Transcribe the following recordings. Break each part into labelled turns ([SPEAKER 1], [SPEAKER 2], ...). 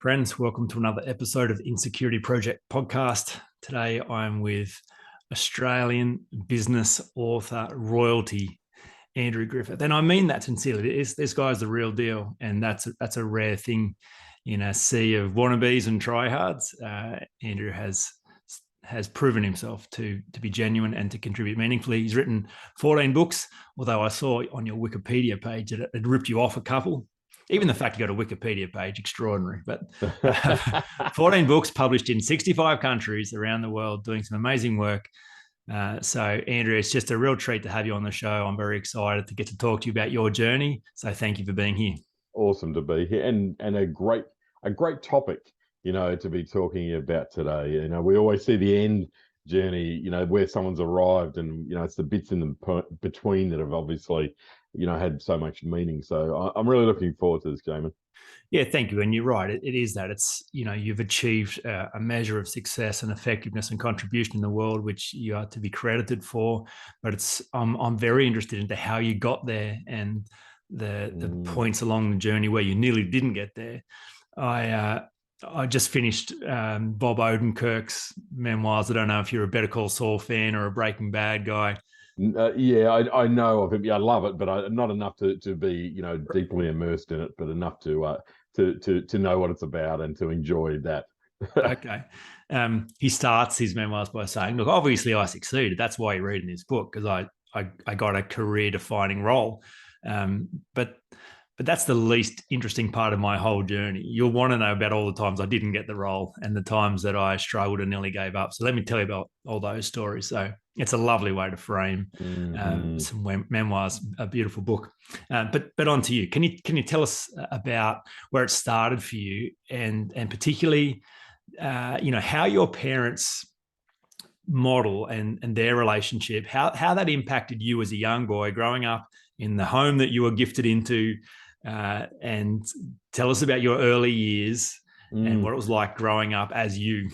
[SPEAKER 1] Friends, welcome to another episode of Insecurity Project podcast. Today I'm with Australian business author royalty, Andrew Griffith. And I mean that sincerely. This guy's the real deal. And that's a rare thing in a sea of wannabes and tryhards. Andrew has proven himself to be genuine and to contribute meaningfully. He's written 14 books, although I saw on your Wikipedia page that it ripped you off a couple. Even the fact you got a Wikipedia page, extraordinary. But 14 books published in 65 countries around the world, doing some amazing work. So, Andrew, it's just a real treat to have you on the show. I'm very excited to get to talk to you about your journey. So, thank you for being here.
[SPEAKER 2] Awesome to be here, and a great topic, to be talking about today. We always see the end journey, where someone's arrived, and it's the bits in the between that have obviously had so much meaning. So I'm really looking forward to this, Jamin.
[SPEAKER 1] Yeah, thank you. And you're right. It is that. It's, you've achieved a measure of success and effectiveness and contribution in the world, which you are to be credited for. But I'm very interested into how you got there and the points along the journey where you nearly didn't get there. I just finished Bob Odenkirk's memoirs. I don't know if you're a Better Call Saul fan or a Breaking Bad guy.
[SPEAKER 2] Yeah, I know of it. Yeah, I love it, but not enough to be deeply immersed in it, but enough to know what it's about and to enjoy that.
[SPEAKER 1] Okay. He starts his memoirs by saying, "Look, obviously I succeeded. That's why you're reading this book, because I got a career-defining role." But that's the least interesting part of my whole journey. You'll want to know about all the times I didn't get the role and the times that I struggled and nearly gave up. So let me tell you about all those stories. So it's a lovely way to frame some memoirs, a beautiful book. But on to you. Can you tell us about where it started for you, and particularly, how your parents model and their relationship, how that impacted you as a young boy growing up in the home that you were gifted into, and tell us about your early years and what it was like growing up as you.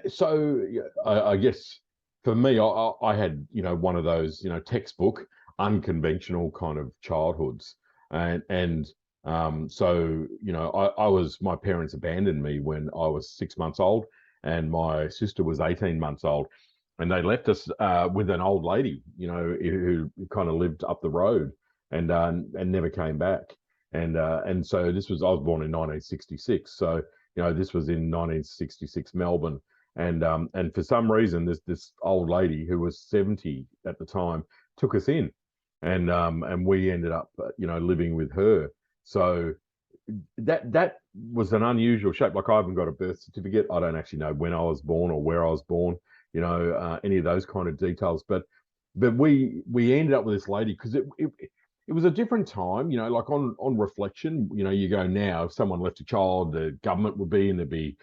[SPEAKER 2] So I guess for me, I had one of those textbook unconventional kind of childhoods, and so my parents abandoned me when I was 6 months old, and my sister was 18 months old, and they left us with an old lady, who kind of lived up the road, and never came back. And so I was born in 1966. So, this was in 1966 Melbourne. And for some reason, this old lady who was 70 at the time took us in, and we ended up, living with her. So that was an unusual shape. Like, I haven't got a birth certificate. I don't actually know when I was born or where I was born, any of those kind of details. But we ended up with this lady because it was a different time, like on reflection, you go now, if someone left a child, the government would be, and there'd be,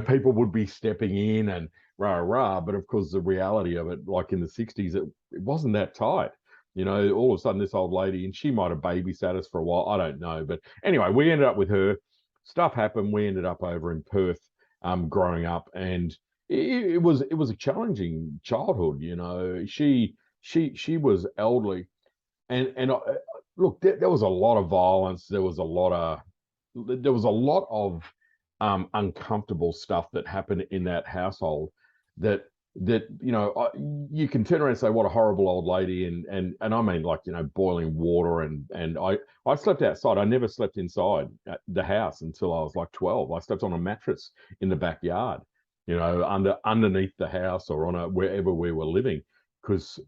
[SPEAKER 2] people would be stepping in and rah. But of course, the reality of it, like in the 60s, it wasn't that tight. All of a sudden, this old lady, and she might have babysat us for a while. I don't know. But anyway, we ended up with her. Stuff happened. We ended up over in Perth, growing up. And it was a challenging childhood. She was elderly. And look, there was a lot of violence. There was a lot of uncomfortable stuff that happened in that household. That you can turn around and say, what a horrible old lady, and I mean, like, boiling water, and I slept outside. I never slept inside the house until I was like 12. I slept on a mattress in the backyard, underneath the house or wherever we were living, because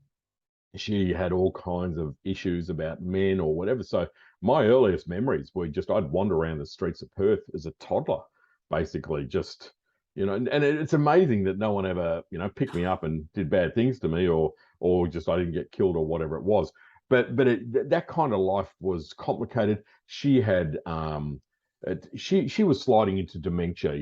[SPEAKER 2] she had all kinds of issues about men or whatever. So my earliest memories were I'd wander around the streets of Perth as a toddler, basically, just, and it's amazing that no one ever, picked me up and did bad things to me, or just I didn't get killed or whatever it was. But that kind of life was complicated. She had, she was sliding into dementia,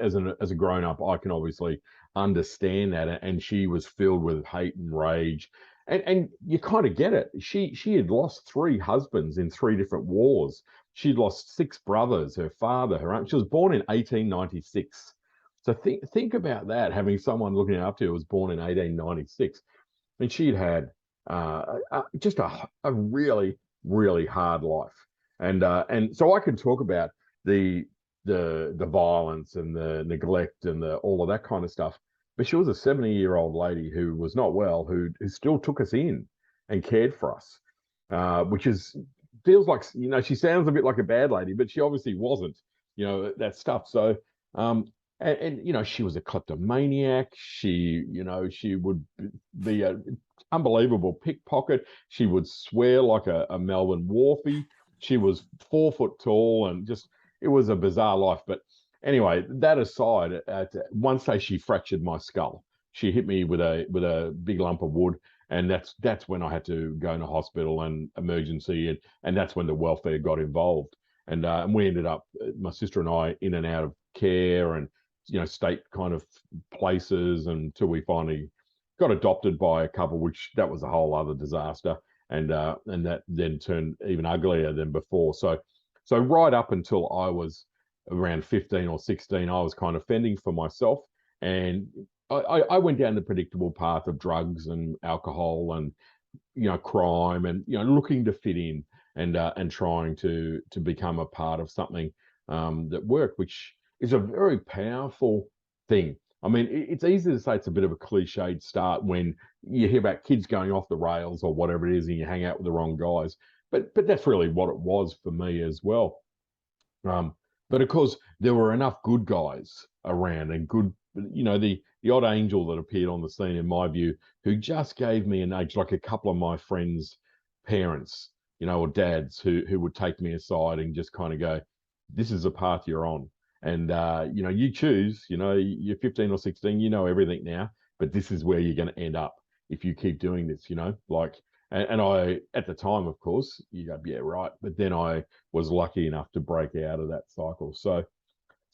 [SPEAKER 2] as a grown up, I can obviously understand that. And she was filled with hate and rage. And you kind of get it. She had lost 3 husbands in 3 different wars. She'd lost 6 brothers, her father, her aunt. She was born in 1896. So think about that, having someone looking after you who was born in 1896. And she'd had just a really, really hard life. And so I can talk about the the violence and the neglect and the all of that kind of stuff. But she was a 70-year-old lady who was not well, who still took us in and cared for us, which is feels like, she sounds a bit like a bad lady, but she obviously wasn't, that stuff. So, she was a kleptomaniac. She would be a unbelievable pickpocket. She would swear like a Melbourne wharfie. She was 4 foot tall, and just it was a bizarre life. But anyway, that aside, at one stage she fractured my skull. She hit me with a big lump of wood, and that's when I had to go into hospital and emergency, and that's when the welfare got involved, and we ended up, my sister and I, in and out of care and state kind of places until we finally got adopted by a couple, which that was a whole other disaster, and that then turned even uglier than before. So right up until I was around 15 or 16, I was kind of fending for myself, and I went down the predictable path of drugs and alcohol and crime, and looking to fit in, and trying to become a part of something that worked, which is a very powerful thing. I mean, it's easy to say it's a bit of a cliched start when you hear about kids going off the rails or whatever it is, and you hang out with the wrong guys. But that's really what it was for me as well. But of course, there were enough good guys around, and good, the odd angel that appeared on the scene, in my view, who just gave me an edge, like a couple of my friends' parents, or dads, who would take me aside and just kind of go, "This is the path you're on, and you choose. You're 15 or 16, you know everything now, but this is where you're going to end up if you keep doing this." Like, and I, at the time, of course, you go, "Yeah, right," but then I was lucky enough to break out of that cycle. So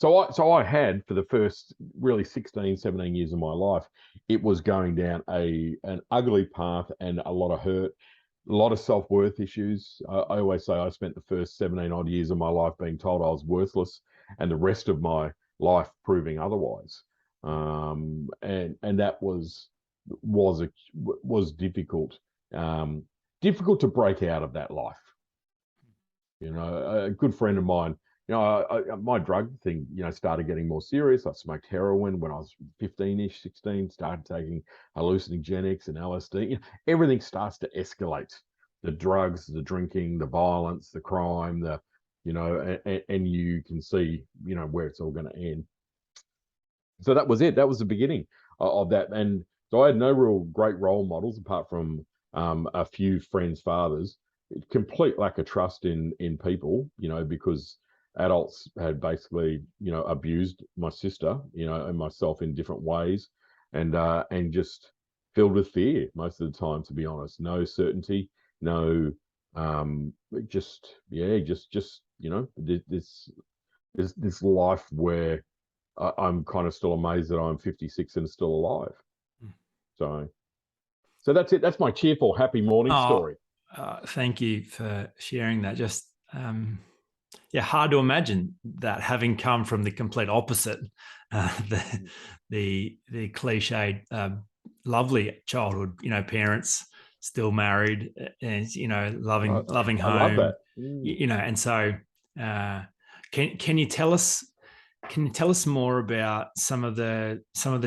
[SPEAKER 2] I had, for the first really 16, 17 years of my life, it was going down an ugly path, and a lot of hurt, a lot of self-worth issues. I always say I spent the first 17 odd years of my life being told I was worthless, and the rest of my life proving otherwise. And that was difficult, difficult to break out of that life. A good friend of mine, my drug thing, started getting more serious. I smoked heroin when I was 15-ish, 16, started taking hallucinogenics and LSD. Everything starts to escalate. The drugs, the drinking, the violence, the crime, and you can see, where it's all going to end. So that was it. That was the beginning of that. And so I had no real great role models apart from a few friends' fathers. Complete lack of trust in people, because adults had basically, abused my sister, and myself in different ways, and just filled with fear most of the time, to be honest. No certainty, no, just this life where I'm kind of still amazed that I'm 56 and still alive. So that's it. That's my cheerful, happy morning story.
[SPEAKER 1] Thank you for sharing that. Just hard to imagine that, having come from the complete opposite, the cliched, lovely childhood. Parents still married, and loving home.
[SPEAKER 2] I love that.
[SPEAKER 1] And so can you tell us? Can you tell us more about some of the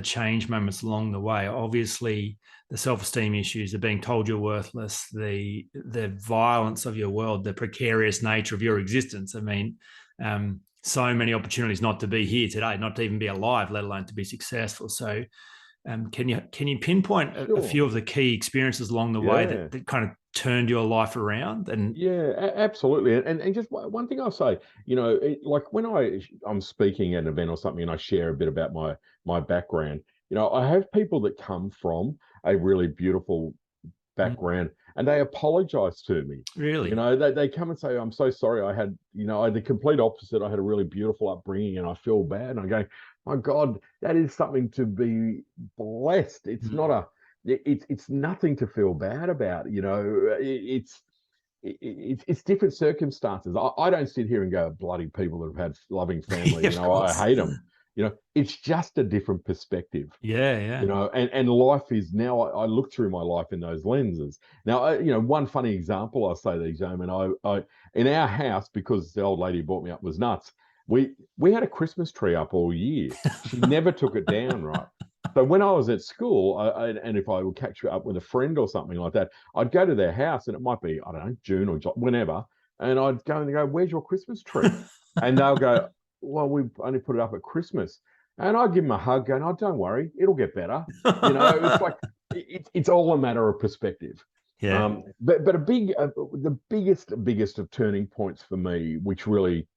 [SPEAKER 1] change moments along the way? Obviously, the self-esteem issues, the being told you're worthless, the violence of your world, the precarious nature of your existence. I mean, so many opportunities not to be here today, not to even be alive, let alone to be successful. So, can you pinpoint a few of the key experiences along the way that kind of turned your life around? And
[SPEAKER 2] absolutely. And just one thing I'll say, like when I'm speaking at an event or something, and I share a bit about my background, I have people that come from a really beautiful background, and they apologize to me.
[SPEAKER 1] Really?
[SPEAKER 2] They come and say, "I'm so sorry. I had the complete opposite. I had a really beautiful upbringing, and I feel bad." And I go, "My God, that is something to be blessed. It's not it's nothing to feel bad about. It's different circumstances. I don't sit here and go, bloody people that have had loving families. I hate them. It's just a different perspective.
[SPEAKER 1] Yeah.
[SPEAKER 2] And life is now. I look through my life in those lenses. Now, one funny example I say to these gentlemen, I in our house, because the old lady who brought me up was nuts. we had a Christmas tree up all year. She never took it down, right? So when I was at school, and if I would catch up with a friend or something like that, I'd go to their house, and it might be, I don't know, June or whenever, and I'd go and go, "Where's your Christmas tree?" And they'll go, "Well, we've only put it up at Christmas." And I'd give them a hug, going, "Oh, don't worry, it'll get better." It's like it's all a matter of perspective.
[SPEAKER 1] Yeah.
[SPEAKER 2] But the biggest of turning points for me, which really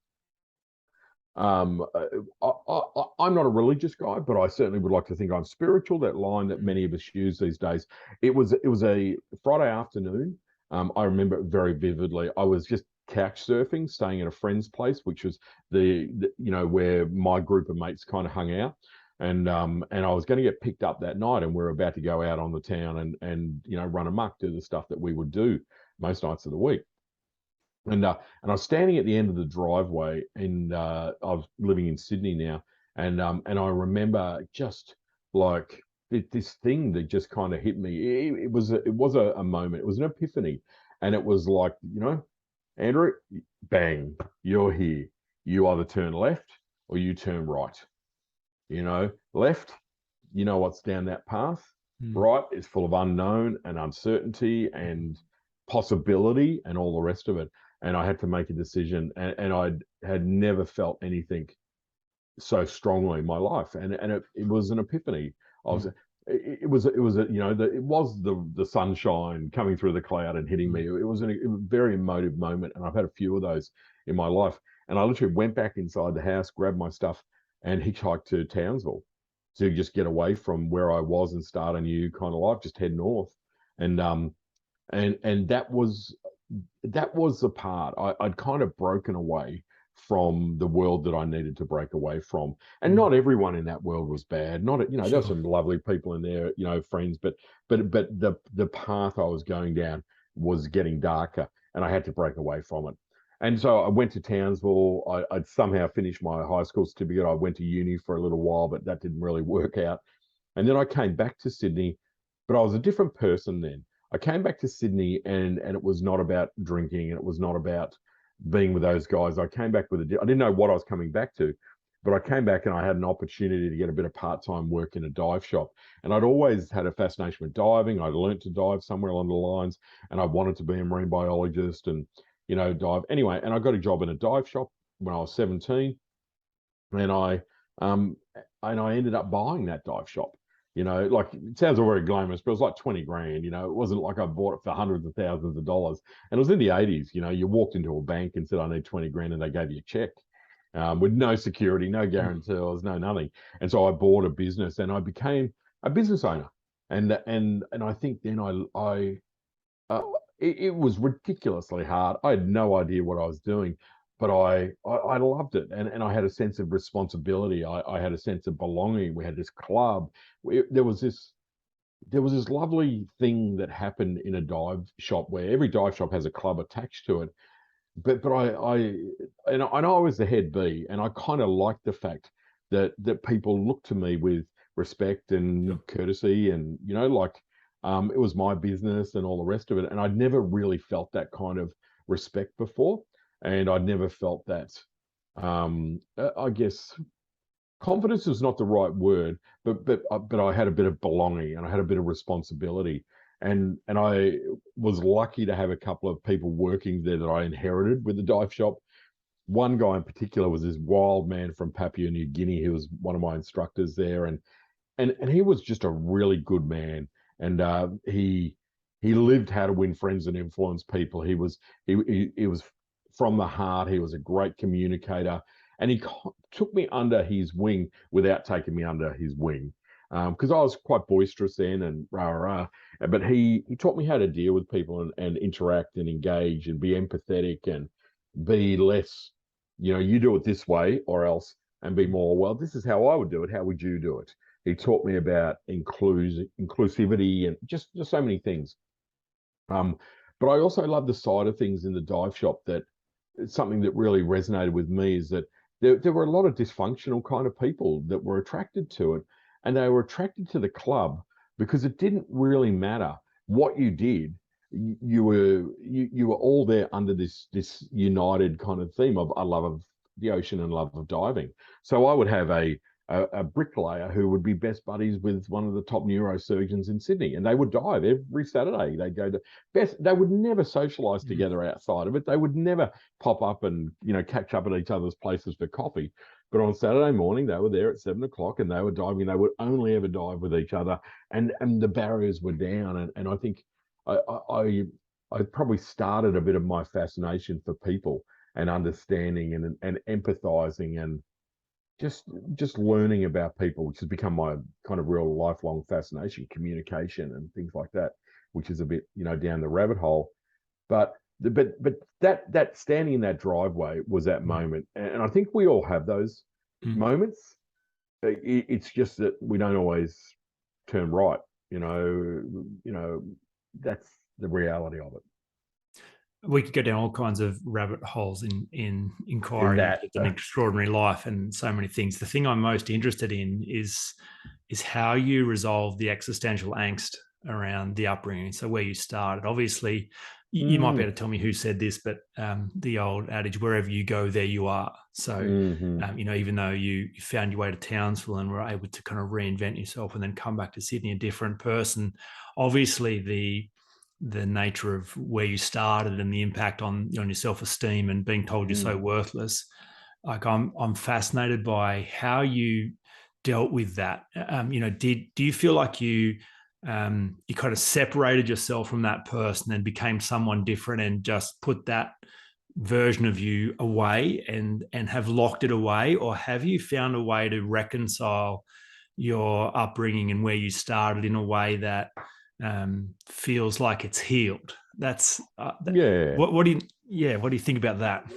[SPEAKER 2] I'm not a religious guy, but I certainly would like to think I'm spiritual. That line that many of us use these days. It was a Friday afternoon. I remember it very vividly. I was just couch surfing, staying at a friend's place, which was where my group of mates kind of hung out. And I was going to get picked up that night, and we are about to go out on the town and run amok, do the stuff that we would do most nights of the week. And I was standing at the end of the driveway, and I was living in Sydney now, and I remember just like this thing that just kind of hit me. It was a moment. It was an epiphany, and it was like, Andrew, bang, you're here. You either turn left or you turn right. Left, you know what's down that path. Right is full of unknown and uncertainty and possibility and all the rest of it. And I had to make a decision, and I had never felt anything so strongly in my life. And it was an epiphany. It was the sunshine coming through the cloud and hitting me. It was a very emotive moment, and I've had a few of those in my life. And I literally went back inside the house, grabbed my stuff, and hitchhiked to Townsville to just get away from where I was and start a new kind of life, just head north. And that was the part I'd kind of broken away from the world that I needed to break away from. And not everyone in that world was bad. Not,
[SPEAKER 1] Sure.
[SPEAKER 2] There's some lovely people in there, friends, but the path I was going down was getting darker, and I had to break away from it. And so I went to Townsville. I'd somehow finished my high school certificate. I went to uni for a little while, but that didn't really work out. And then I came back to Sydney, but I was a different person then. I came back to Sydney, and it was not about drinking, and it was not about being with those guys. I came back with I didn't know what I was coming back to, but I came back and I had an opportunity to get a bit of part-time work in a dive shop. And I'd always had a fascination with diving. I'd learned to dive somewhere along the lines, and I wanted to be a marine biologist and, dive. Anyway, and I got a job in a dive shop when I was 17, and I ended up buying that dive shop. Like, it sounds all very glamorous, but it was like 20 grand. It wasn't like I bought it for hundreds of thousands of dollars. And it was in the 80s. You walked into a bank and said, "I need 20 grand," and they gave you a check with no security, no guarantors, no nothing. And so I bought a business, and I became a business owner. And I think then it was ridiculously hard. I had no idea what I was doing, but I loved it, and I had a sense of responsibility. I had a sense of belonging. We had this club. There was this lovely thing that happened in a dive shop, where every dive shop has a club attached to it. But I know I was the head bee, and I kind of liked the fact that people looked to me with respect and courtesy, and it was my business and all the rest of it. And I'd never really felt that kind of respect before, and I'd never felt that. I guess confidence is not the right word, but I had a bit of belonging, and I had a bit of responsibility, and I was lucky to have a couple of people working there that I inherited with the dive shop. One guy in particular was this wild man from Papua New Guinea. He was one of my instructors there, and he was just a really good man. And he lived how to win friends and influence people. He was from the heart. He was a great communicator, and he took me under his wing without taking me under his wing, because I was quite boisterous then and rah rah. But he taught me how to deal with people and interact and engage and be empathetic and be less, you do it this way or else, and be more, well, this is how I would do it. How would you do it? He taught me about inclusivity and just so many things. But I also love the side of things in the dive shop. That something that really resonated with me is that there were a lot of dysfunctional kind of people that were attracted to it, and they were attracted to the club because it didn't really matter what you did. You were all there under this united kind of theme of a love the ocean and love of diving. So I would have a bricklayer who would be best buddies with one of the top neurosurgeons in Sydney, and they would dive every Saturday. They'd go to best. They would never socialise together outside of it. They would never pop up and catch up at each other's places for coffee. But on Saturday morning, they were there at 7 o'clock, and they were diving. They would only ever dive with each other, and the barriers were down. And I think I probably started a bit of my fascination for people and understanding and empathizing and just learning about people, which has become my kind of real lifelong fascination, communication and things like that, which is a bit down the rabbit hole. But that standing in that driveway was that moment, and I think we all have those moments. It's just that we don't always turn right. That's the reality of it.
[SPEAKER 1] We could go down all kinds of rabbit holes in inquiry into an extraordinary life and so many things. The thing I'm most interested in is how you resolve the existential angst around the upbringing. So where you started, obviously, you might be able to tell me who said this, but the old adage, wherever you go, there you are. So, even though you found your way to Townsville and were able to kind of reinvent yourself and then come back to Sydney a different person, obviously the nature of where you started and the impact on your self-esteem and being told you're so worthless. Like I'm fascinated by how you dealt with that. Do you feel like you kind of separated yourself from that person and became someone different and just put that version of you away and have locked it away? Or have you found a way to reconcile your upbringing and where you started in a way that feels like it's healed? That's What do you think about that?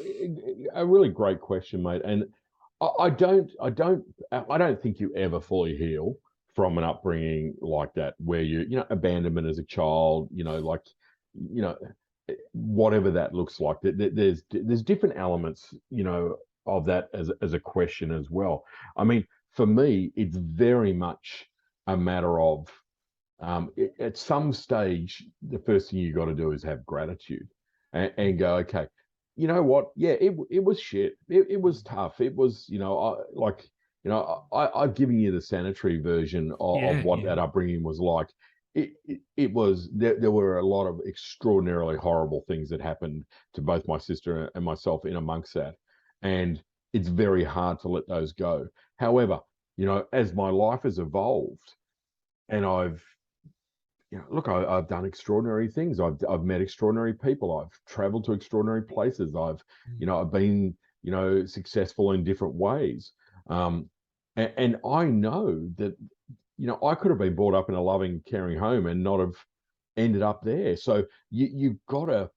[SPEAKER 2] A really great question, mate. And I don't think you ever fully heal from an upbringing like that, where abandonment as a child, whatever that looks like. There's different elements, of that as a question as well. I mean, for me, it's very much a matter of at some stage, the first thing you got to do is have gratitude and go, okay, you know what? Yeah, it was shit. It was tough. It was, I've given you the sanitary version of what that upbringing was like. It was, there were a lot of extraordinarily horrible things that happened to both my sister and myself in amongst that. And it's very hard to let those go. However, as my life has evolved and I've done extraordinary things. I've met extraordinary people. I've traveled to extraordinary places. I've been, successful in different ways. And I know that, I could have been brought up in a loving, caring home and not have ended up there. So you've gotta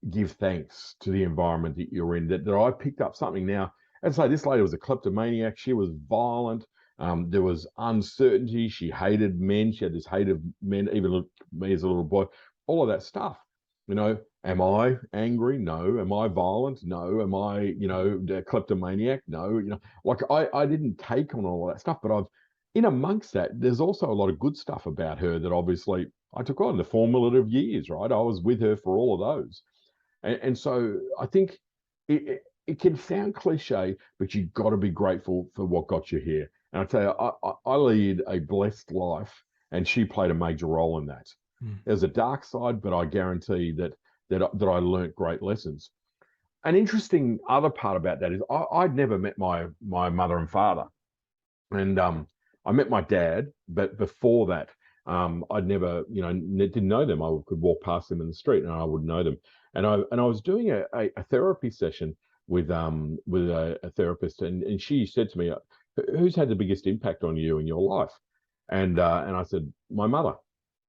[SPEAKER 2] give thanks to the environment that you're in, that I picked up something. Now, as I say, this lady was a kleptomaniac. She was violent. There was uncertainty. She hated men. She had this hate of men, even me as a little boy, all of that stuff. Am I angry? No. Am I violent? No. Am I, a kleptomaniac? No. I didn't take on all of that stuff, but in amongst that, there's also a lot of good stuff about her that obviously I took on the formative years, right? I was with her for all of those. And so I think it can sound cliche, but you've got to be grateful for what got you here. And I tell you, I lead a blessed life, and she played a major role in that. There's a dark side, but I guarantee that I learnt great lessons. An interesting other part about that is I'd never met my mother and father, and I met my dad, but before that, I'd never, didn't know them. I could walk past them in the street and I would know them. And I was doing a therapy session with a therapist, and she said to me, "Who's had the biggest impact on you in your life?" And I said, "My mother."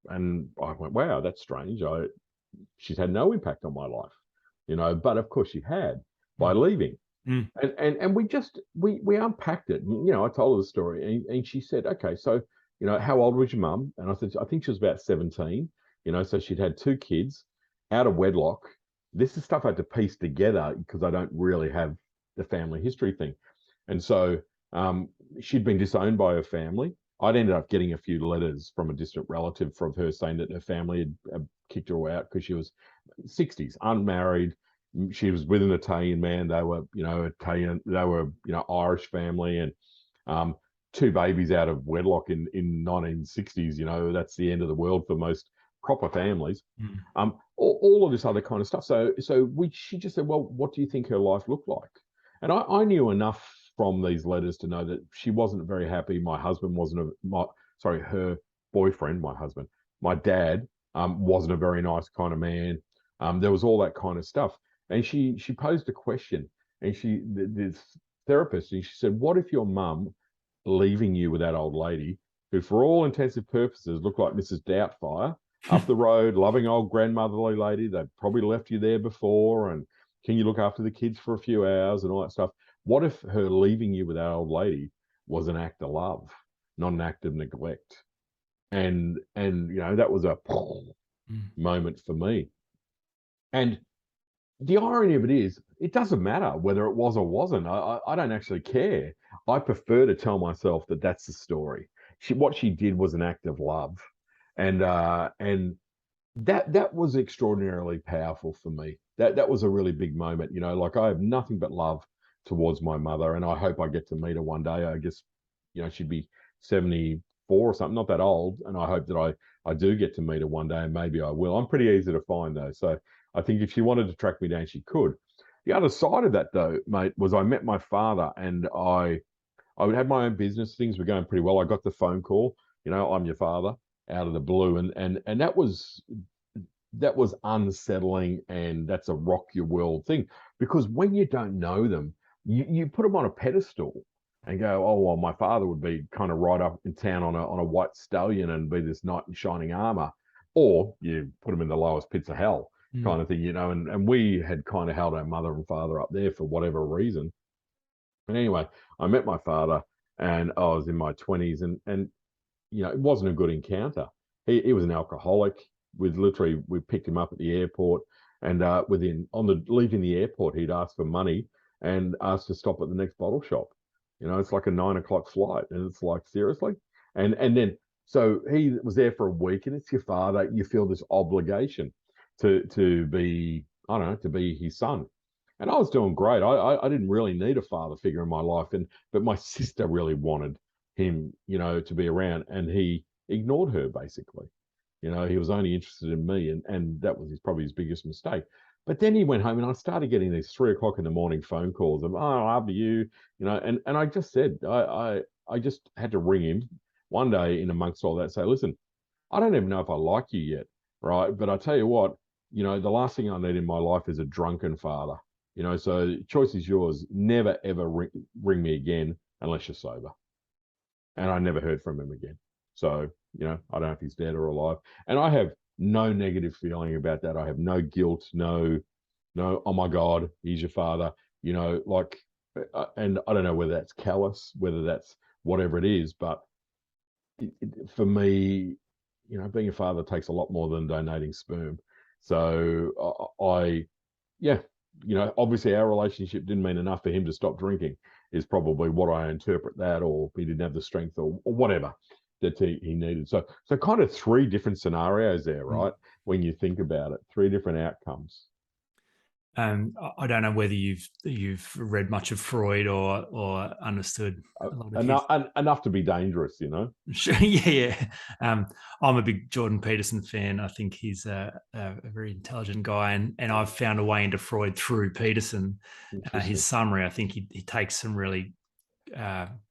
[SPEAKER 2] And I went, "Wow, that's strange. She's had no impact on my life, but of course she had by leaving." And we unpacked it. I told her the story, and she said, "Okay, so how old was your mum?" And I said, "I think she was about 17. So she'd had 2 kids out of wedlock." This is stuff I had to piece together because I don't really have the family history thing. And so she'd been disowned by her family. I'd ended up getting a few letters from a distant relative from her saying that her family had kicked her out because she was 60s, unmarried, she was with an Italian man. They were, Italian. They were, Irish family, and um, two babies out of wedlock in 1960s. That's the end of the world for most proper families.
[SPEAKER 1] Mm.
[SPEAKER 2] All of this other kind of stuff. She just said, well, what do you think her life looked like? And I knew enough from these letters to know that she wasn't very happy. My husband wasn't her boyfriend, my husband, my dad, wasn't a very nice kind of man. There was all that kind of stuff. And she posed a question, and this therapist, and she said, what if your mum leaving you with that old lady who, for all intents and purposes, looked like Mrs. Doubtfire, up the road, loving old grandmotherly lady. They've probably left you there before, and can you look after the kids for a few hours and all that stuff? What if her leaving you with that old lady was an act of love, not an act of neglect? And that was a moment for me. And the irony of it is, it doesn't matter whether it was or wasn't. I don't actually care. I prefer to tell myself that that's the story. What she did was an act of love, and that was extraordinarily powerful for me. That was a really big moment. Like, I have nothing but love towards my mother, and I hope I get to meet her one day. I guess, she'd be 74 or something, not that old, and I hope that I do get to meet her one day, and maybe I will. I'm pretty easy to find though, so I think if she wanted to track me down, she could. The other side of that, though, mate, was I met my father, and I would have my own business. Things were going pretty well. I got the phone call, I'm your father, out of the blue, and that was unsettling, and that's a rock your world thing, because when you don't know them, you put them on a pedestal and go, oh well, my father would be kind of right up in town on a white stallion and be this knight in shining armor, or you put them in the lowest pits of hell kind of thing, and we had kind of held our mother and father up there for whatever reason. And anyway, I met my father, and I was in my 20s, and it wasn't a good encounter. He was an alcoholic. We picked him up at the airport, and leaving the airport, he'd asked for money and asked to stop at the next bottle shop. It's like a 9 o'clock flight, and it's like, seriously. And then so he was there for a week, and it's your father. You feel this obligation to be, I don't know, to be his son. And I was doing great. I didn't really need a father figure in my life, but my sister really wanted him, to be around, and he ignored her basically. He was only interested in me, and that was probably his biggest mistake. But then he went home, and I started getting these 3 o'clock in the morning phone calls of, oh, I love you, and I just said, I just had to ring him one day in amongst all that, say, listen, I don't even know if I like you yet, right? But I tell you what, the last thing I need in my life is a drunken father. So choice is yours. Never ever ring me again unless you're sober. And I never heard from him again. So, I don't know if he's dead or alive. And I have no negative feeling about that. I have no guilt, no, oh my God, he's your father, and I don't know whether that's callous, whether that's whatever it is, but for me, being a father takes a lot more than donating sperm. So obviously our relationship didn't mean enough for him to stop drinking, is probably what I interpret that, or he didn't have the strength, or whatever that he needed. So kind of three different scenarios there, right? When you think about it, three different outcomes.
[SPEAKER 1] I don't know whether you've read much of Freud or understood a lot of
[SPEAKER 2] enough to be dangerous,
[SPEAKER 1] Sure, yeah. I'm a big Jordan Peterson fan. I think he's a very intelligent guy, and I've found a way into Freud through Peterson. His summary, I think he takes some really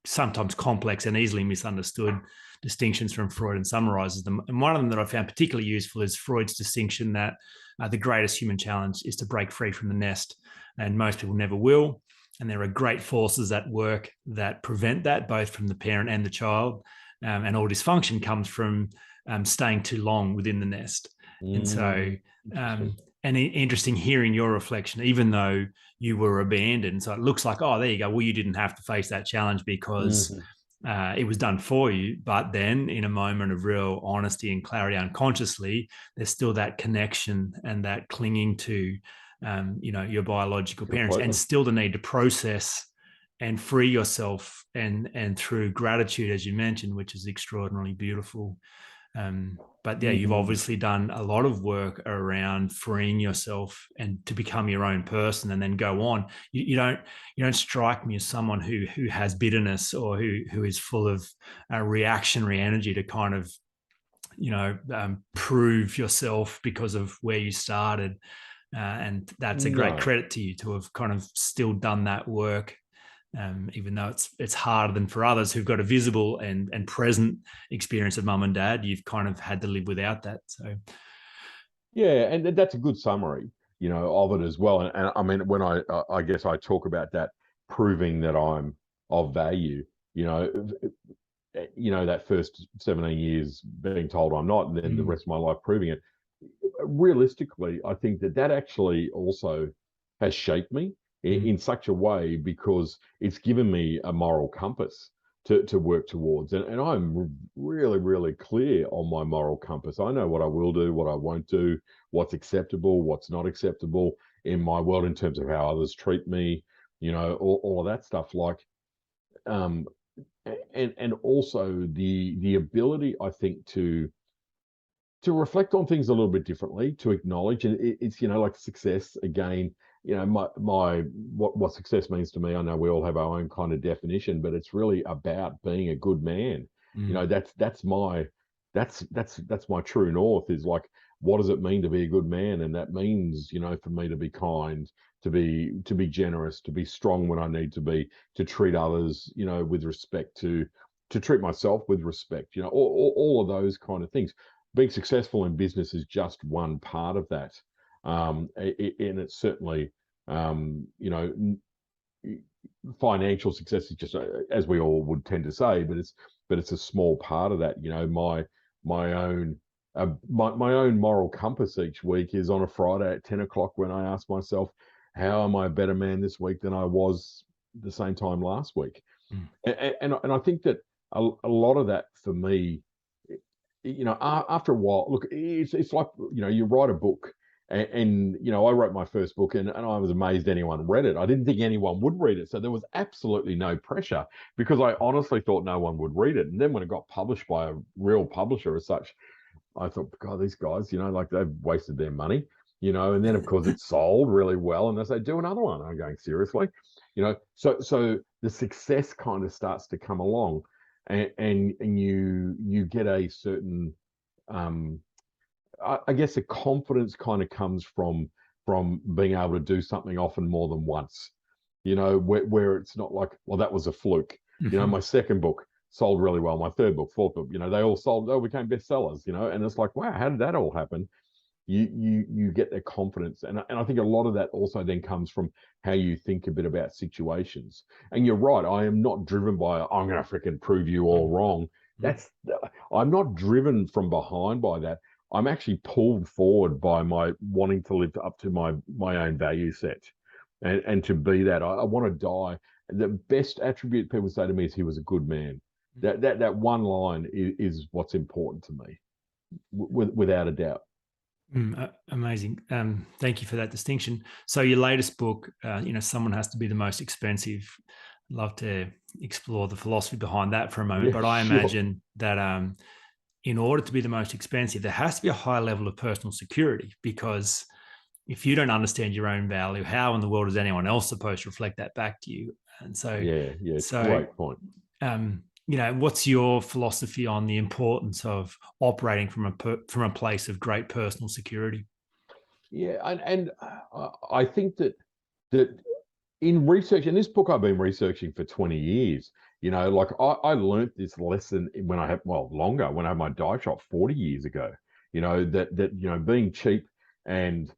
[SPEAKER 1] sometimes complex and easily misunderstood distinctions from Freud and summarizes them. And one of them that I found particularly useful is Freud's distinction that the greatest human challenge is to break free from the nest, and most people never will. And there are great forces at work that prevent that, both from the parent and the child. And all dysfunction comes from staying too long within the nest. And so, and interesting hearing your reflection, even though you were abandoned. So it looks like, oh, there you go. Well, you didn't have to face that challenge because it was done for you. But then in a moment of real honesty and clarity unconsciously, there's still that connection and that clinging to, your biological parents, and still the need to process and free yourself and through gratitude, as you mentioned, which is extraordinarily beautiful. But yeah, you've
[SPEAKER 2] Mm,
[SPEAKER 1] obviously done a lot of work around freeing yourself and to become your own person, and then go on. You don't strike me as someone who has bitterness, or who is full of reactionary energy to kind of prove yourself because of where you started. And that's a great
[SPEAKER 2] no.
[SPEAKER 1] credit to you to have kind of still done that work, even though it's harder than for others who've got a visible and present experience of mum and dad. You've kind of had to live without that. So
[SPEAKER 2] Yeah, and that's a good summary, of it as well. And I mean, when I guess I talk about that, proving that I'm of value, you know, that first 17 years being told I'm not, and then the
[SPEAKER 1] mm,
[SPEAKER 2] rest of my life proving it. Realistically, I think that actually also has shaped me
[SPEAKER 1] mm,
[SPEAKER 2] in such a way, because it's given me a moral compass to work towards. And I'm really, really clear on my moral compass. I know what I will do, what I won't do, what's acceptable, what's not acceptable in my world in terms of how others treat me, all of that stuff. Um, and also the ability, I think, to reflect on things a little bit differently, to acknowledge, and it's like success again. My what success means to me. I know we all have our own kind of definition, but it's really about being a good man.
[SPEAKER 1] mm,
[SPEAKER 2] That's my true north. Is like, what does it mean to be a good man? And that means, for me to be kind, to be generous, to be strong when I need to be, to treat others, with respect, to treat myself with respect. All of those kind of things. Being successful in business is just one part of that. And it's certainly, financial success is just, as we all would tend to say, but it's a small part of that. My own my own moral compass each week is on a Friday at 10 o'clock, when I ask myself, how am I a better man this week than I was the same time last week?
[SPEAKER 1] mm,
[SPEAKER 2] And I think that a lot of that for me, after a while, look, it's like, you write a book, and I wrote my first book, and I was amazed anyone read it. I didn't think anyone would read it, so there was absolutely no pressure, because I honestly thought no one would read it. And then when it got published by a real publisher as such, I thought, God, these guys, like, they've wasted their money, And then of course it sold really well, and they say, do another one. I'm going, seriously, So the success kind of starts to come along, and you get a certain, um, I guess, a confidence kind of comes from being able to do something often more than once, where it's not like, well, that was a fluke.
[SPEAKER 1] mhm.
[SPEAKER 2] My second book sold really well. My third book, fourth book, they all became bestsellers, and it's like, wow, how did that all happen? You get their confidence, and I think a lot of that also then comes from how you think a bit about situations. And you're right, I am not driven by, I'm going to freaking prove you all
[SPEAKER 1] Mm,
[SPEAKER 2] wrong.
[SPEAKER 1] mm,
[SPEAKER 2] That's I'm not driven from behind by that. I'm actually pulled forward by my wanting to live up to my own value set, and to be that. I want to die. The best attribute people say to me is, he was a good man. That one line is what's important to me, without a doubt.
[SPEAKER 1] Amazing. Thank you for that distinction. So your latest book, someone has to be the most expensive. I'd love to explore the philosophy behind that for a moment,
[SPEAKER 2] Yeah,
[SPEAKER 1] but I
[SPEAKER 2] sure.
[SPEAKER 1] imagine that in order to be the most expensive, there has to be a high level of personal security, because if you don't understand your own value, how in the world is anyone else supposed to reflect that back to you? And so,
[SPEAKER 2] Yeah,
[SPEAKER 1] so
[SPEAKER 2] great point.
[SPEAKER 1] what's your philosophy on the importance of operating from a place of great personal security?
[SPEAKER 2] Yeah, and I think that in research, in this book I've been researching for 20 years, like, I learned this lesson when I had, well, longer, when I had my dive shop 40 years ago, that being cheap, and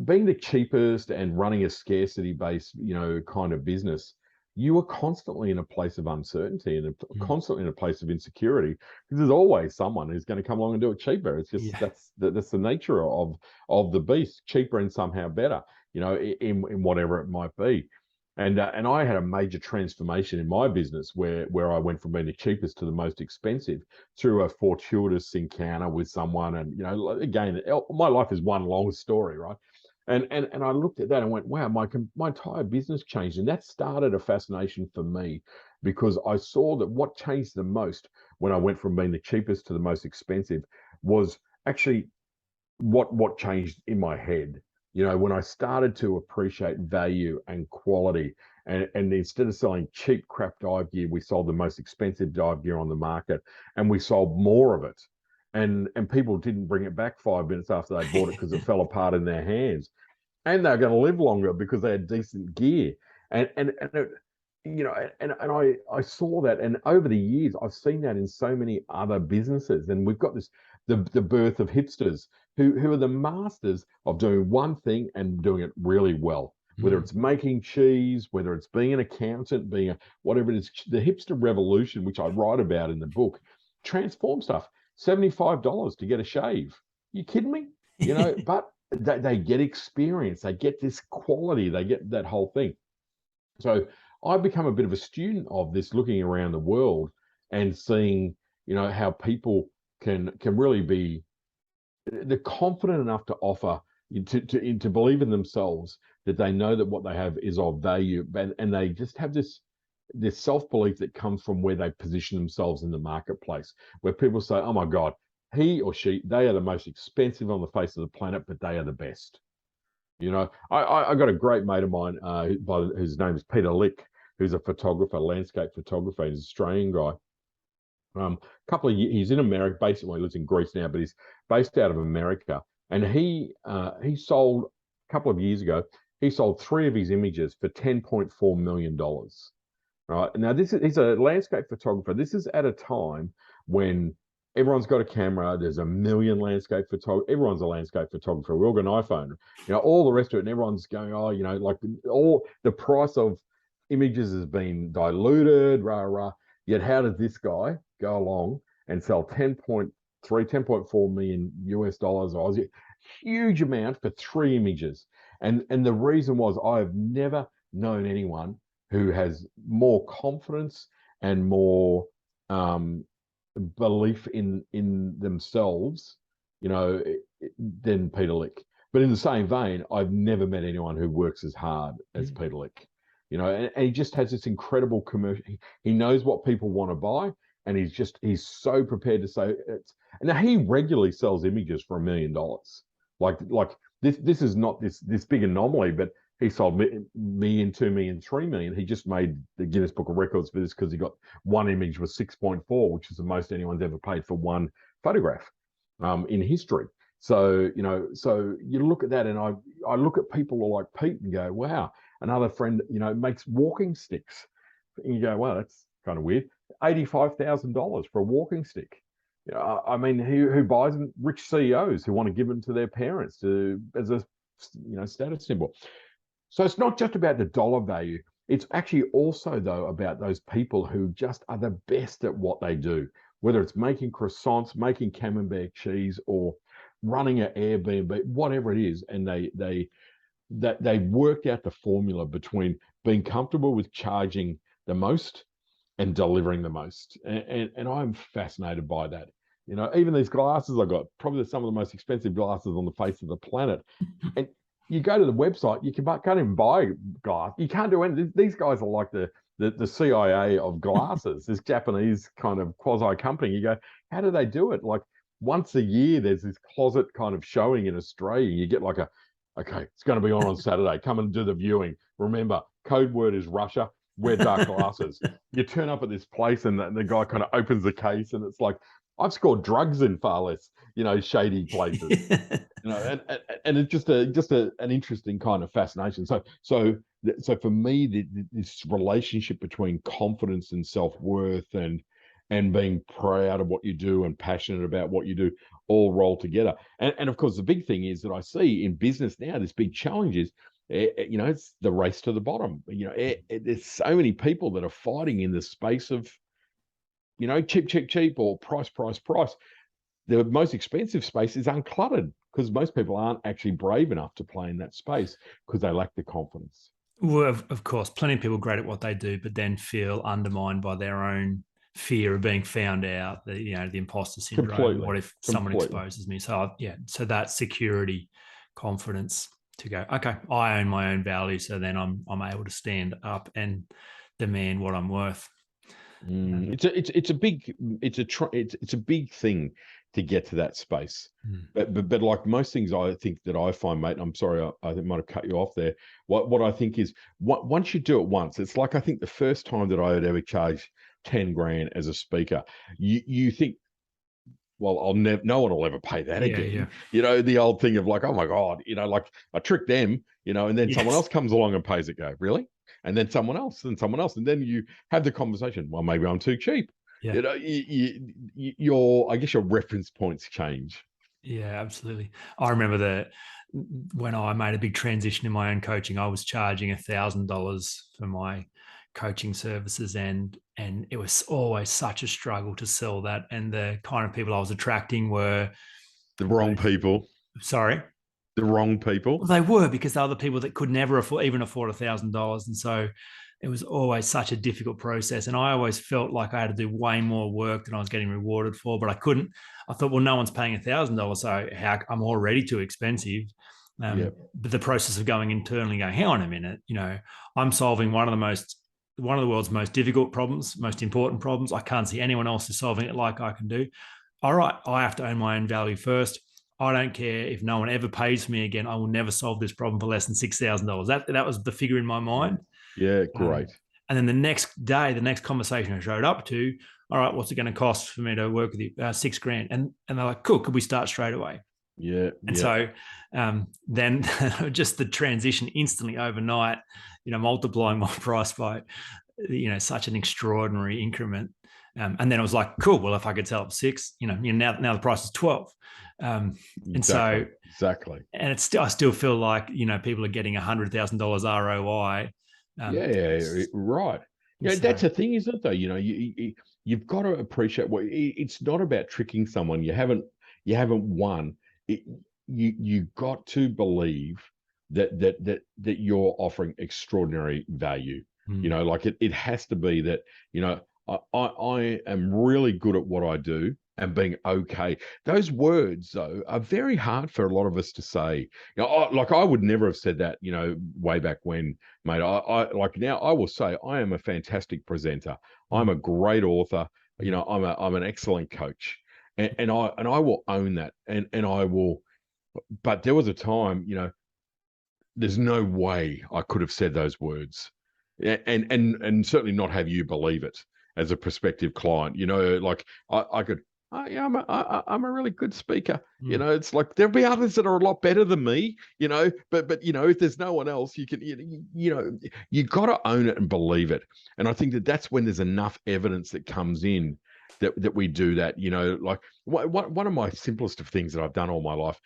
[SPEAKER 2] being the cheapest, and running a scarcity based, kind of business, you are constantly in a place of uncertainty, and
[SPEAKER 1] Mm,
[SPEAKER 2] constantly in a place of insecurity, because there's always someone who's going to come along and do it cheaper. It's just,
[SPEAKER 1] yeah.
[SPEAKER 2] that's the nature of the beast, cheaper and somehow better, in whatever it might be. And I had a major transformation in my business, where I went from being the cheapest to the most expensive, through a fortuitous encounter with someone. And again, my life is one long story, right? And I looked at that and went, wow, my entire business changed. And that started a fascination for me, because I saw that what changed the most when I went from being the cheapest to the most expensive was actually what changed in my head. When I started to appreciate value and quality, and instead of selling cheap crap dive gear, we sold the most expensive dive gear on the market, and we sold more of it. And people didn't bring it back 5 minutes after they bought it because it fell apart in their hands, and they're going to live longer because they had decent gear. And it, I saw that, and over the years I've seen that in so many other businesses, and we've got this the birth of hipsters who are the masters of doing one thing and doing it really well. Whether it's making cheese, whether it's being an accountant, whatever it is, the hipster revolution, which I write about in the book, transform stuff. $75 to get a shave. You kidding me? But they get experience, they get this quality, they get that whole thing. So I've become a bit of a student of this, looking around the world and seeing, how people can really be, they're confident enough to offer, to believe in themselves, that they know that what they have is of value, and they just have this self-belief that comes from where they position themselves in the marketplace, where people say, oh my God, he or she, they are the most expensive on the face of the planet, but they are the best. I got a great mate of mine, whose name is Peter Lick, who's a photographer, landscape photographer. He's an Australian guy. Couple of years, he's in America, basically lives in Greece now, but he's based out of America. And he sold, a couple of years ago, he sold 3 of his images for $10.4 million. Right now, he's a landscape photographer. This is at a time when everyone's got a camera. There's a million landscape photographers. Everyone's a landscape photographer. We all got an iPhone, all the rest of it. And everyone's going, like all the price of images has been diluted, rah. Yet how does this guy go along and sell 10.4 million US dollars, Aussie, huge amount for 3 images? And the reason was, I've never known anyone who has more confidence and more belief in themselves, than Peter Lick. But in the same vein, I've never met anyone who works as hard as Peter Lick. And he just has this incredible commercial. He knows what people want to buy, and he's so prepared to say it. And now he regularly sells images for $1 million. Like this is not this big anomaly, but he sold million, 2 million, 3 million. He just made the Guinness Book of Records for this because he got one image was 6.4, which is the most anyone's ever paid for one photograph in history. So so you look at that, and I look at people like Pete and go, wow. Another friend, makes walking sticks. And you go, wow, that's kind of weird. $85,000 for a walking stick. I mean, who buys them? Rich CEOs who want to give them to their parents as a status symbol. So it's not just about the dollar value. It's actually also, though, about those people who just are the best at what they do, whether it's making croissants, making camembert cheese, or running an Airbnb, whatever it is. And they worked out the formula between being comfortable with charging the most and delivering the most. And I'm fascinated by that. Even these glasses I got, probably some of the most expensive glasses on the face of the planet. And you go to the website, you can't even buy glass. You can't do anything. These guys are like the CIA of glasses, this Japanese kind of quasi company. You go, how do they do it? Like once a year, there's this closet kind of showing in Australia. You get like okay, it's going to be on Saturday. Come and do the viewing. Remember, code word is Russia. Wear dark glasses. You turn up at this place, and the guy kind of opens the case, and it's like, I've scored drugs in far less, shady places. And it's just an interesting kind of fascination. So for me, this relationship between confidence and self-worth and being proud of what you do and passionate about what you do all roll together. And of course, the big thing is that I see in business now, this big challenge is, it's the race to the bottom. There's so many people that are fighting in the space of, cheap, or price. The most expensive space is uncluttered because most people aren't actually brave enough to play in that space because they lack the confidence.
[SPEAKER 1] Well, of course, plenty of people are great at what they do, but then feel undermined by their own fear of being found out, the imposter syndrome.
[SPEAKER 2] Completely.
[SPEAKER 1] What if someone exposes me? So so that security, confidence to go, okay, I own my own value, so then I'm able to stand up and demand what I'm worth.
[SPEAKER 2] It's a big it's a big thing to get to that space.
[SPEAKER 1] Mm.
[SPEAKER 2] But like most things, I think that I find, mate. I'm sorry, I might have cut you off there. What I think is, once you do it once, it's like, I think the first time that I had ever charged 10 grand as a speaker, you think, well, I'll never, no one will ever pay that
[SPEAKER 1] Yeah,
[SPEAKER 2] again.
[SPEAKER 1] yeah.
[SPEAKER 2] You know, the old thing of like, oh my God, you know, like I tricked them, you know, and then someone
[SPEAKER 1] Yes.
[SPEAKER 2] else comes along and pays it. Go, really? And then someone else, and someone else, and then you have the conversation. Well, maybe I'm too cheap.
[SPEAKER 1] Yeah.
[SPEAKER 2] You know, your, I guess your reference points change.
[SPEAKER 1] Yeah, absolutely. I remember that when I made a big transition in my own coaching, I was charging $1,000 for my coaching services, and it was always such a struggle to sell that. And the kind of people I was attracting were
[SPEAKER 2] The wrong
[SPEAKER 1] those,
[SPEAKER 2] people,
[SPEAKER 1] sorry.
[SPEAKER 2] the wrong
[SPEAKER 1] Well,
[SPEAKER 2] people.
[SPEAKER 1] they were, because they were the people that could never even afford $1,000, and so it was always such a difficult process. And I always felt like I had to do way more work than I was getting rewarded for, but I couldn't. I thought, well, no one's paying $1,000, so how I'm already too expensive.
[SPEAKER 2] Yeah,
[SPEAKER 1] But the process of going internally, going, hang on a minute, I'm solving one of the world's most difficult problems, most important problems. I can't see anyone else is solving it like I can do. All right, I have to own my own value first. I don't care if no one ever pays for me again. I will never solve this problem for less than $6,000. That was the figure in my mind.
[SPEAKER 2] yeah,
[SPEAKER 1] Um,
[SPEAKER 2] great.
[SPEAKER 1] and then the next day, the next conversation I showed up to, all right, what's it going to cost for me to work with you? 6 grand. And they're like, cool, could we start straight away?
[SPEAKER 2] Yeah,
[SPEAKER 1] And
[SPEAKER 2] yeah,
[SPEAKER 1] so then just the transition instantly overnight, multiplying my price by, such an extraordinary increment. And then it was like, cool, well, if I could sell up 6, now the price is 12. And so,
[SPEAKER 2] exactly.
[SPEAKER 1] and it's still, I still feel like, people are getting $100,000 ROI.
[SPEAKER 2] Yeah, yeah, right. Yeah,
[SPEAKER 1] So
[SPEAKER 2] that's the thing, isn't it? Though, you've got to appreciate what it's not about tricking someone. You haven't won. It, you got to believe that you're offering extraordinary value. Like it has to be that, I am really good at what I do and being okay. Those words, though, are very hard for a lot of us to say. Like I would never have said that, way back when, mate. I like now I will say I am a fantastic presenter. I'm a great author. I'm an excellent coach, and I will own that, and I will. But there was a time, there's no way I could have said those words, and certainly not have you believe it as a prospective client. Like I could. Yeah, I'm a really good speaker. It's like there'll be others that are a lot better than me. But if there's no one else, you can you got to own it and believe it. And I think that's when there's enough evidence that comes in that we do that. Like one of my simplest of things that I've done all my life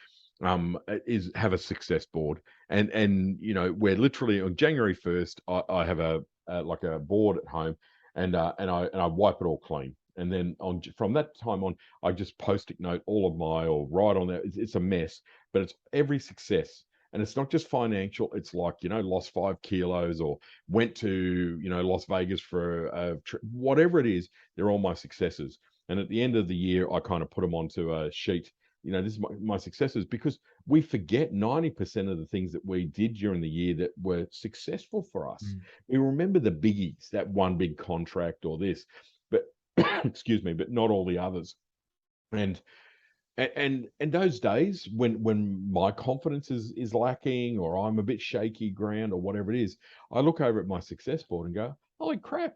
[SPEAKER 2] is have a success board, and we're literally on January 1st. I have a like a board at home, and I wipe it all clean. And then from that time on, I just post-it note all of or write on there. It's a mess, but it's every success. And it's not just financial. It's like, lost 5 kilos or went to, Las Vegas for a trip, whatever it is, they're all my successes. And at the end of the year, I kind of put them onto a sheet. This is my successes, because we forget 90% of the things that we did during the year that were successful for us. We remember the biggies, that one big contract or this, but excuse me, but not all the others. And those days when my confidence is lacking, or I'm a bit shaky ground, or whatever it is, I look over at my success board and go, holy crap,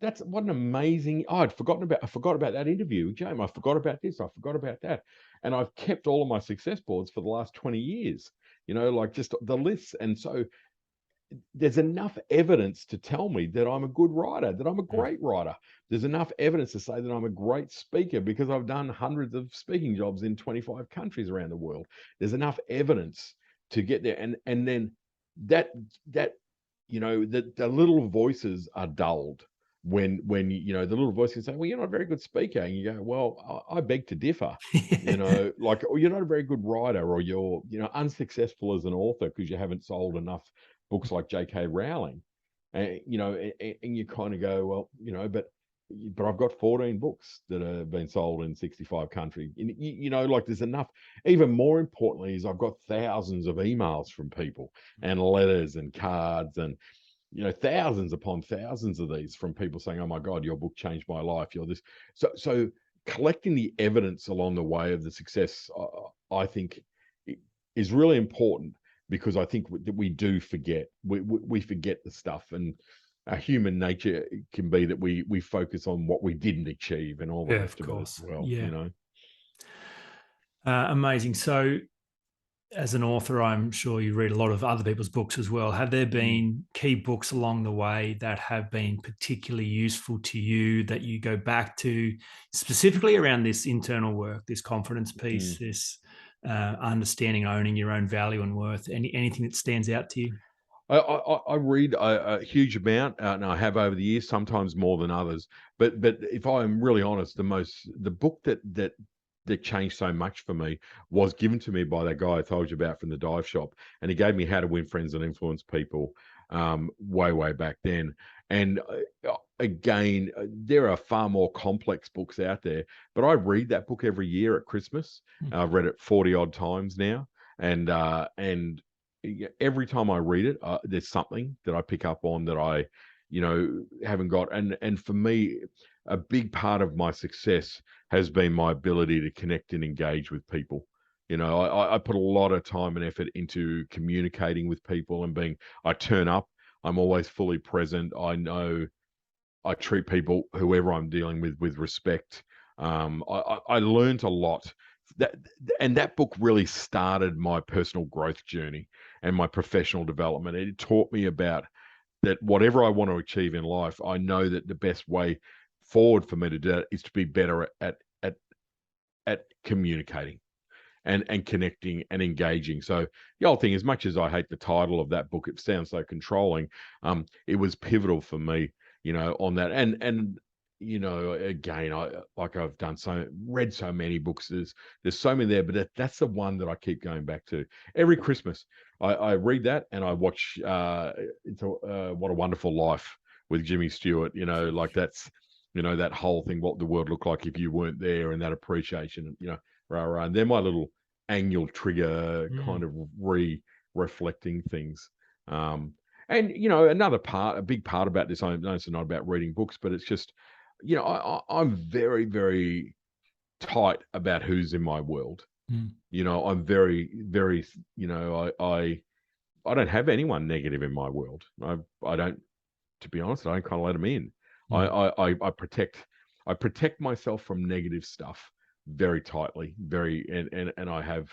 [SPEAKER 2] that's what an amazing. I forgot about that interview with James. I forgot about this. I forgot about that. And I've kept all of my success boards for the last 20 years, like just the lists. And so there's enough evidence to tell me that I'm a good writer, that I'm a great writer. There's enough evidence to say that I'm a great speaker, because I've done hundreds of speaking jobs in 25 countries around the world. There's enough evidence to get there. And then that the little voices are dulled when the little voice can say, well, you're not a very good speaker. And you go, well, I beg to differ. Like, or you're not a very good writer, or you're, unsuccessful as an author because you haven't sold enough books like J.K. Rowling. And, and you kind of go, well, but I've got 14 books that have been sold in 65 countries. Like there's enough. Even more importantly is I've got thousands of emails from people, and letters and cards, and thousands upon thousands of these from people saying, "Oh my God, your book changed my life. You're this." So collecting the evidence along the way of the success, I think, is really important, because I think that we do forget. We forget the stuff, and our human nature can be that we focus on what we didn't achieve and all the
[SPEAKER 1] Yeah,
[SPEAKER 2] rest
[SPEAKER 1] of
[SPEAKER 2] of it as
[SPEAKER 1] course.
[SPEAKER 2] well.
[SPEAKER 1] Yeah. Amazing. So, as an author, I'm sure you read a lot of other people's books as well. Have there been key books along the way that have been particularly useful to you that you go back to, specifically around this internal work, this confidence piece, this understanding, owning your own value and worth? Anything that stands out to you?
[SPEAKER 2] I read a huge amount, and I have over the years, sometimes more than others. But if I'm really honest, the book that changed so much for me was given to me by that guy I told you about from the dive shop, and he gave me How to Win Friends and Influence People, way back then. And again, there are far more complex books out there, but I read that book every year at Christmas. I've read it 40 odd times now, and every time I read it, there's something that I pick up on that I, haven't got. And for me, a big part of my success has been my ability to connect and engage with people. I put a lot of time and effort into communicating with people and I turn up. I'm always fully present. I know I treat people, whoever I'm dealing with respect. I learned a lot. That and that book really started my personal growth journey and my professional development. It taught me about that whatever I want to achieve in life, I know that the best way forward for me to do it is to be better at communicating and connecting and engaging. So the whole thing, as much as I hate the title of that book, it sounds so controlling. It was pivotal for me, on that. And again, I've read so many books. There's so many there, but that's the one that I keep going back to every Christmas. I read that and I watch What a Wonderful Life with Jimmy Stewart. Like that's that whole thing, what the world looked like if you weren't there, and that appreciation. Rah. And they're my little annual trigger, kind of reflecting things. And a big part about this, I know it's not about reading books, but it's just, I'm very, very tight about who's in my world. I'm very, very, I don't have anyone negative in my world. I don't, to be honest, I don't kind of let them in. I protect myself from negative stuff very tightly, and I have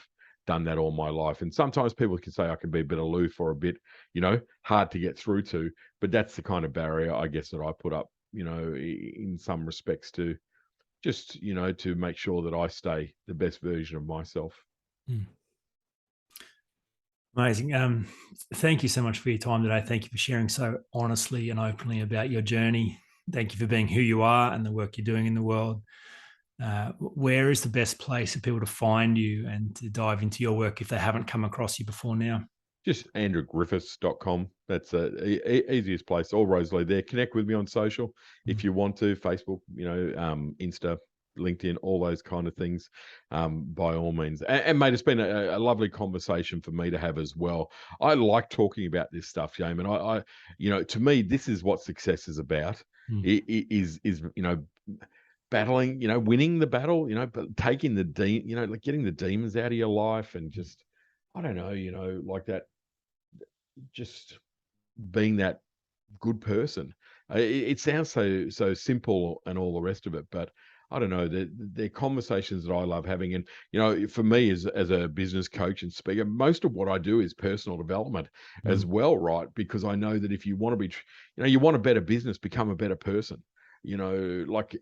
[SPEAKER 2] done that all my life. And sometimes people can say I can be a bit aloof or a bit, hard to get through to, but that's the kind of barrier, I guess, that I put up, in some respects, to just, to make sure that I stay the best version of myself.
[SPEAKER 1] Amazing. Thank you so much for your time today. Thank you for sharing so honestly and openly about your journey. Thank you for being who you are and the work you're doing in the world. Where is the best place for people to find you and to dive into your work if they haven't come across you before now?
[SPEAKER 2] Just andrewgriffiths.com. That's the easiest place. All Rosalie there. Connect with me on social if you want to. Facebook, Insta, LinkedIn, all those kind of things, by all means. And mate, it's been a lovely conversation for me to have as well. I like talking about this stuff, James, and I to me, this is what success is about. It is battling, winning the battle, but taking like getting the demons out of your life, and just, I don't know, like that, just being that good person. It sounds so simple and all the rest of it, but I don't know. They're conversations that I love having. And for me, as a business coach and speaker, most of what I do is personal development as well, right? Because I know that if you want to be, you want a better business, become a better person. Like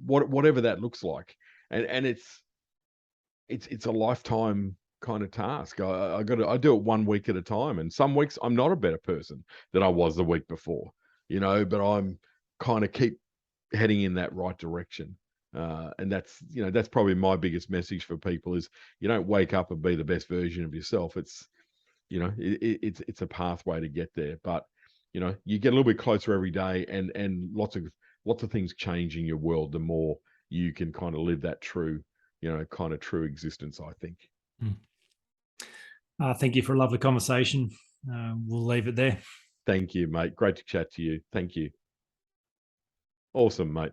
[SPEAKER 2] whatever that looks like, and it's a lifetime kind of task. I do it 1 week at a time, and some weeks I'm not a better person than I was the week before, but I'm kind of keep heading in that right direction. And that's probably my biggest message for people is, you don't wake up and be the best version of yourself. It's, it's a pathway to get there, but you get a little bit closer every day, and lots of things change in your world the more you can kind of live that true, kind of true existence, I think.
[SPEAKER 1] Thank you for a lovely conversation. We'll leave it there.
[SPEAKER 2] Thank you, mate. Great to chat to you. Thank you. Awesome, mate.